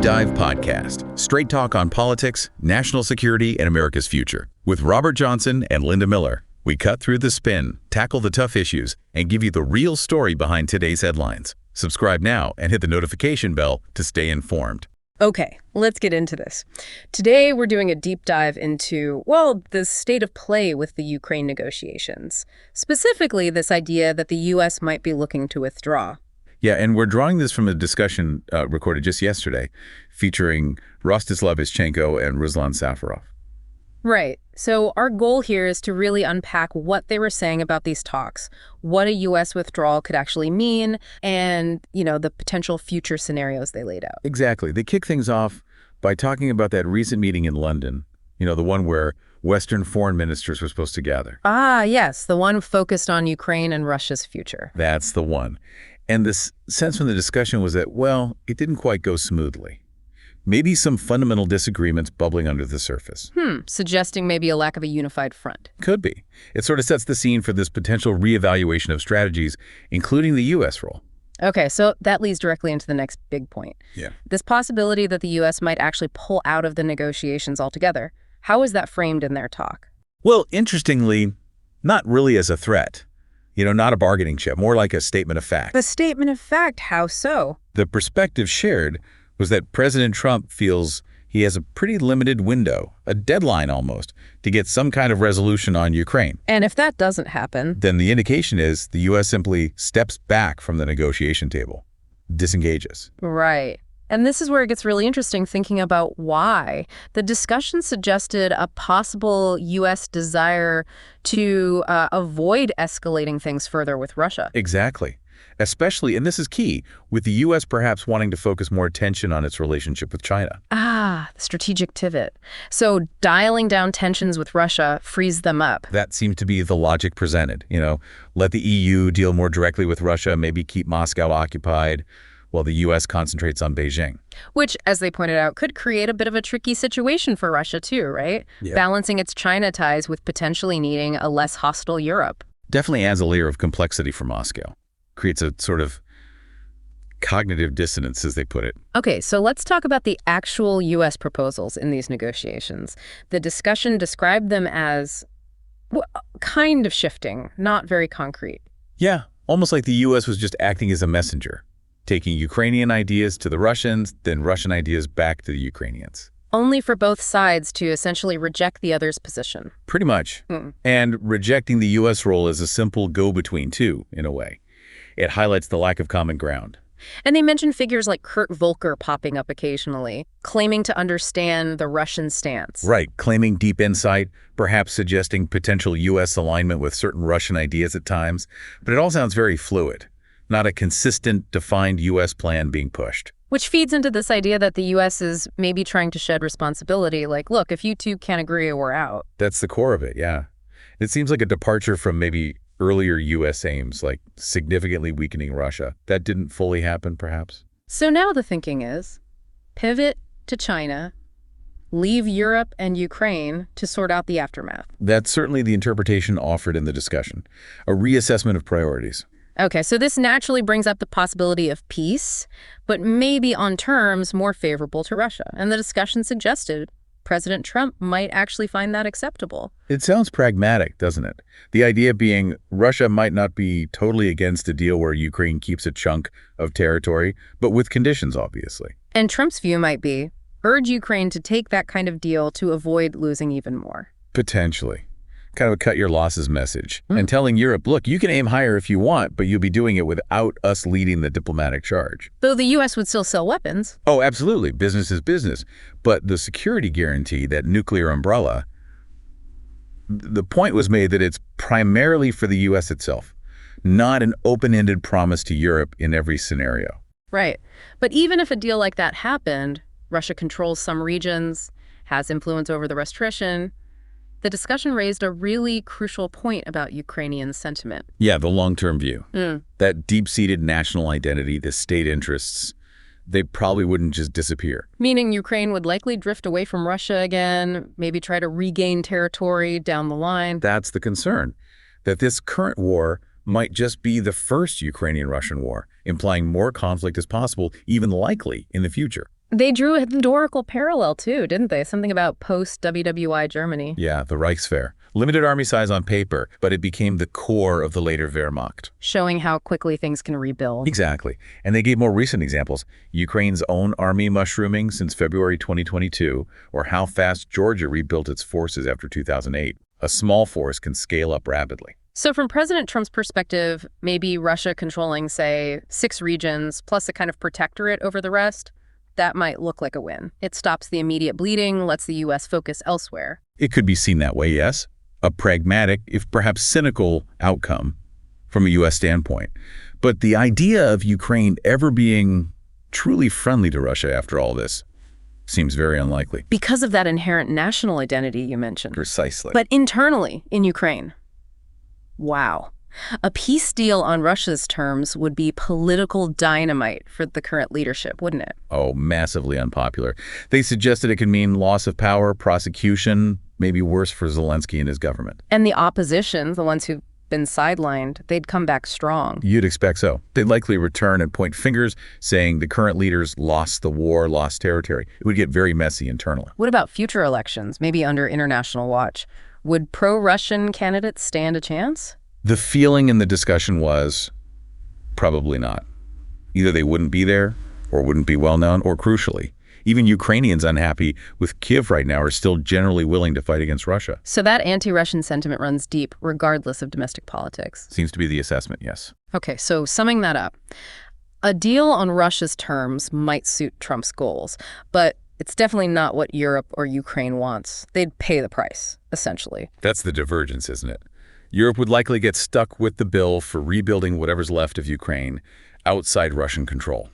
Dive Podcast, straight talk on politics, national security, and America's future. With Robert Johnson and Linda Miller, we cut through the spin, tackle the tough issues, and give you the real story behind today's headlines. Subscribe now and hit the notification bell to stay informed. Okay, let's get into this. Today, we're doing a deep dive into, well, the state of play with the Ukraine negotiations. Specifically, this idea that the U.S. might be looking to withdraw. Yeah, and we're drawing this from a discussion recorded just yesterday featuring Rostislav, Ischenko and Ruslan Safarov. Right. So our goal here is to really unpack what they were saying about these talks, what a U.S. withdrawal could actually mean, and, the potential future scenarios they laid out. Exactly. They kick things off by talking about that recent meeting in London, the one where Western foreign ministers were supposed to gather. Ah, yes, the one focused on Ukraine and Russia's future. That's the one. And this sense from the discussion was that, well, it didn't quite go smoothly. Maybe some fundamental disagreements bubbling under the surface. Suggesting maybe a lack of a unified front. Could be. It sort of sets the scene for this potential reevaluation of strategies, including the U.S. role. Okay, so that leads directly into the next big point. Yeah. This possibility that the U.S. might actually pull out of the negotiations altogether. How is that framed in their talk? Well, interestingly, not really as a threat. Not a bargaining chip, more like a statement of fact. The statement of fact, how so? The perspective shared was that President Trump feels he has a pretty limited window, a deadline almost, to get some kind of resolution on Ukraine. And if that doesn't happen, then the indication is the U.S. simply steps back from the negotiation table, disengages. Right. And this is where it gets really interesting thinking about why. The discussion suggested a possible U.S. desire to avoid escalating things further with Russia. Exactly. Especially, and this is key, with the U.S. perhaps wanting to focus more attention on its relationship with China. Ah, the strategic pivot. So dialing down tensions with Russia frees them up. That seems to be the logic presented. Let the EU deal more directly with Russia, maybe keep Moscow occupied, while the U.S. concentrates on Beijing. Which, as they pointed out, could create a bit of a tricky situation for Russia too, right? Yeah. Balancing its China ties with potentially needing a less hostile Europe. Definitely adds a layer of complexity for Moscow. Creates a sort of cognitive dissonance, as they put it. Okay, so let's talk about the actual U.S. proposals in these negotiations. The discussion described them as kind of shifting, not very concrete. Yeah, almost like the U.S. was just acting as a messenger, taking Ukrainian ideas to the Russians, then Russian ideas back to the Ukrainians. Only for both sides to essentially reject the other's position. Pretty much. And rejecting the U.S. role as a simple go-between, too, in a way. It highlights the lack of common ground. And they mention figures like Kurt Volker popping up occasionally, claiming to understand the Russian stance. Right, claiming deep insight, perhaps suggesting potential U.S. alignment with certain Russian ideas at times. But it all sounds very fluid, not a consistent, defined U.S. plan being pushed. Which feeds into this idea that the U.S. is maybe trying to shed responsibility, like, look, if you two can't agree, we're out. That's the core of it, yeah. It seems like a departure from maybe earlier U.S. aims, like significantly weakening Russia. That didn't fully happen, perhaps? So now the thinking is, pivot to China, leave Europe and Ukraine to sort out the aftermath. That's certainly the interpretation offered in the discussion, a reassessment of priorities. Okay, so this naturally brings up the possibility of peace, but maybe on terms more favorable to Russia. And the discussion suggested President Trump might actually find that acceptable. It sounds pragmatic, doesn't it? The idea being Russia might not be totally against a deal where Ukraine keeps a chunk of territory, but with conditions, obviously. And Trump's view might be, urge Ukraine to take that kind of deal to avoid losing even more. Potentially. Kind of a cut your losses message. And telling Europe, look, you can aim higher if you want, but you'll be doing it without us leading the diplomatic charge. Though the U.S. would still sell weapons. Oh, absolutely. Business is business. But the security guarantee, that nuclear umbrella, the point was made that it's primarily for the U.S. itself, not an open-ended promise to Europe in every scenario. Right. But even if a deal like that happened, Russia controls some regions, has influence over the rhetorician. The discussion raised a really crucial point about Ukrainian sentiment. Yeah, the long-term view. That deep-seated national identity, the state interests, they probably wouldn't just disappear. Meaning Ukraine would likely drift away from Russia again, maybe try to regain territory down the line. That's the concern, that this current war might just be the first Ukrainian-Russian war, implying more conflict is possible, even likely, in the future. They drew a historical parallel, too, didn't they? Something about post-WWI Germany. Yeah, the Reichswehr. Limited army size on paper, but it became the core of the later Wehrmacht. Showing how quickly things can rebuild. Exactly. And they gave more recent examples. Ukraine's own army mushrooming since February 2022, or how fast Georgia rebuilt its forces after 2008. A small force can scale up rapidly. So from President Trump's perspective, maybe Russia controlling, say, 6 regions, plus a kind of protectorate over the rest, that might look like a win. It stops the immediate bleeding, lets the U.S. focus elsewhere. It could be seen that way, yes. A pragmatic, if perhaps cynical, outcome from a U.S. standpoint. But the idea of Ukraine ever being truly friendly to Russia after all this seems very unlikely. Because of that inherent national identity you mentioned. Precisely. But internally, in Ukraine, wow. A peace deal on Russia's terms would be political dynamite for the current leadership, wouldn't it? Oh, massively unpopular. They suggested it could mean loss of power, prosecution, maybe worse for Zelensky and his government. And the opposition, the ones who've been sidelined, they'd come back strong. You'd expect so. They'd likely return and point fingers, saying the current leaders lost the war, lost territory. It would get very messy internally. What about future elections, maybe under international watch? Would pro-Russian candidates stand a chance? The feeling in the discussion was probably not. Either they wouldn't be there or wouldn't be well known, or crucially, even Ukrainians unhappy with Kiev right now are still generally willing to fight against Russia. So that anti-Russian sentiment runs deep, regardless of domestic politics. Seems to be the assessment, yes. Okay, so summing that up, a deal on Russia's terms might suit Trump's goals, but it's definitely not what Europe or Ukraine wants. They'd pay the price, essentially. That's the divergence, isn't it? Europe would likely get stuck with the bill for rebuilding whatever's left of Ukraine outside Russian control.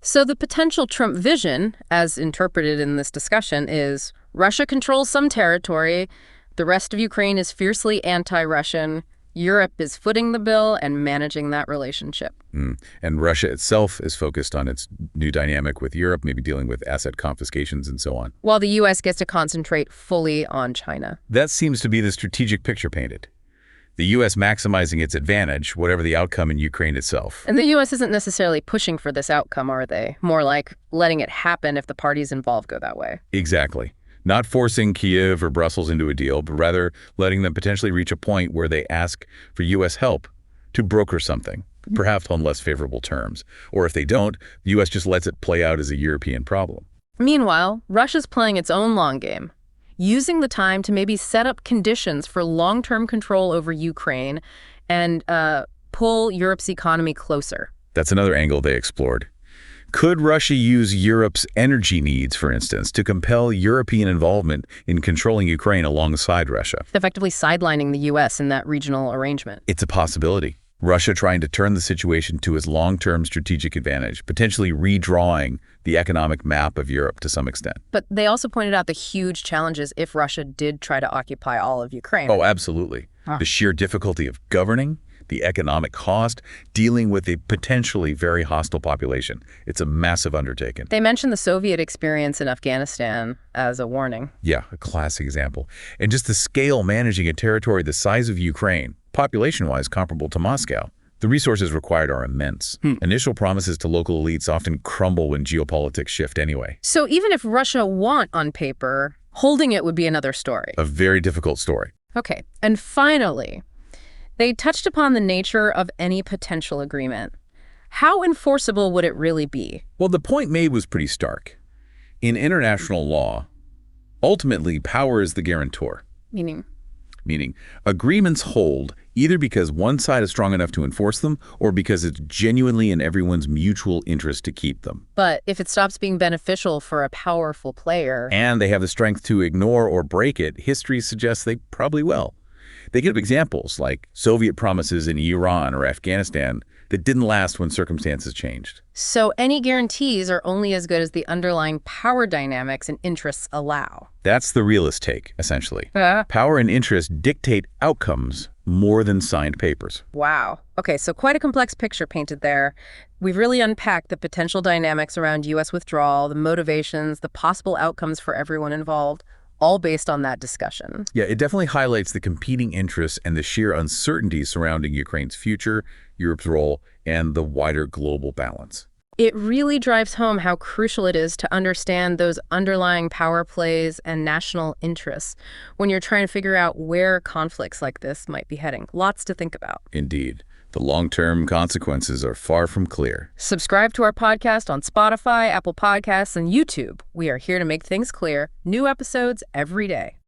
So the potential Trump vision, as interpreted in this discussion, is Russia controls some territory, the rest of Ukraine is fiercely anti-Russian, Europe is footing the bill and managing that relationship. And Russia itself is focused on its new dynamic with Europe, maybe dealing with asset confiscations and so on. While the U.S. gets to concentrate fully on China. That seems to be the strategic picture painted. The U.S. maximizing its advantage, whatever the outcome in Ukraine itself. And the U.S. isn't necessarily pushing for this outcome, are they? More like letting it happen if the parties involved go that way. Exactly. Not forcing Kiev or Brussels into a deal, but rather letting them potentially reach a point where they ask for U.S. help to broker something, perhaps on less favorable terms. Or if they don't, the U.S. just lets it play out as a European problem. Meanwhile, Russia's playing its own long game, using the time to maybe set up conditions for long-term control over Ukraine and pull Europe's economy closer. That's another angle they explored. Could Russia use Europe's energy needs, for instance, to compel European involvement in controlling Ukraine alongside Russia? Effectively sidelining the U.S. in that regional arrangement. It's a possibility. Russia trying to turn the situation to its long-term strategic advantage, potentially redrawing the economic map of Europe to some extent. But they also pointed out the huge challenges if Russia did try to occupy all of Ukraine. Oh, absolutely. The sheer difficulty of governing, the economic cost, dealing with a potentially very hostile population. It's a massive undertaking. They mentioned the Soviet experience in Afghanistan as a warning. Yeah, a classic example. And just the scale managing a territory the size of Ukraine, population-wise comparable to Moscow. The resources required are immense. Initial promises to local elites often crumble when geopolitics shift anyway. So even if Russia won on paper, holding it would be another story. A very difficult story. Okay, and finally, they touched upon the nature of any potential agreement. How enforceable would it really be? Well, the point made was pretty stark. In international law, ultimately power is the guarantor. Meaning, agreements hold either because one side is strong enough to enforce them or because it's genuinely in everyone's mutual interest to keep them. But if it stops being beneficial for a powerful player... And they have the strength to ignore or break it, history suggests they probably will. They give examples like Soviet promises in Iran or Afghanistan that didn't last when circumstances changed. So any guarantees are only as good as the underlying power dynamics and interests allow. That's the realist take, essentially. Power and interest dictate outcomes more than signed papers. Wow. Okay, so quite a complex picture painted there. We've really unpacked the potential dynamics around U.S. withdrawal, the motivations, the possible outcomes for everyone involved, all based on that discussion. Yeah, it definitely highlights the competing interests and the sheer uncertainty surrounding Ukraine's future, Europe's role, and the wider global balance. It really drives home how crucial it is to understand those underlying power plays and national interests when you're trying to figure out where conflicts like this might be heading. Lots to think about. Indeed. The long-term consequences are far from clear. Subscribe to our podcast on Spotify, Apple Podcasts, and YouTube. We are here to make things clear. New episodes every day.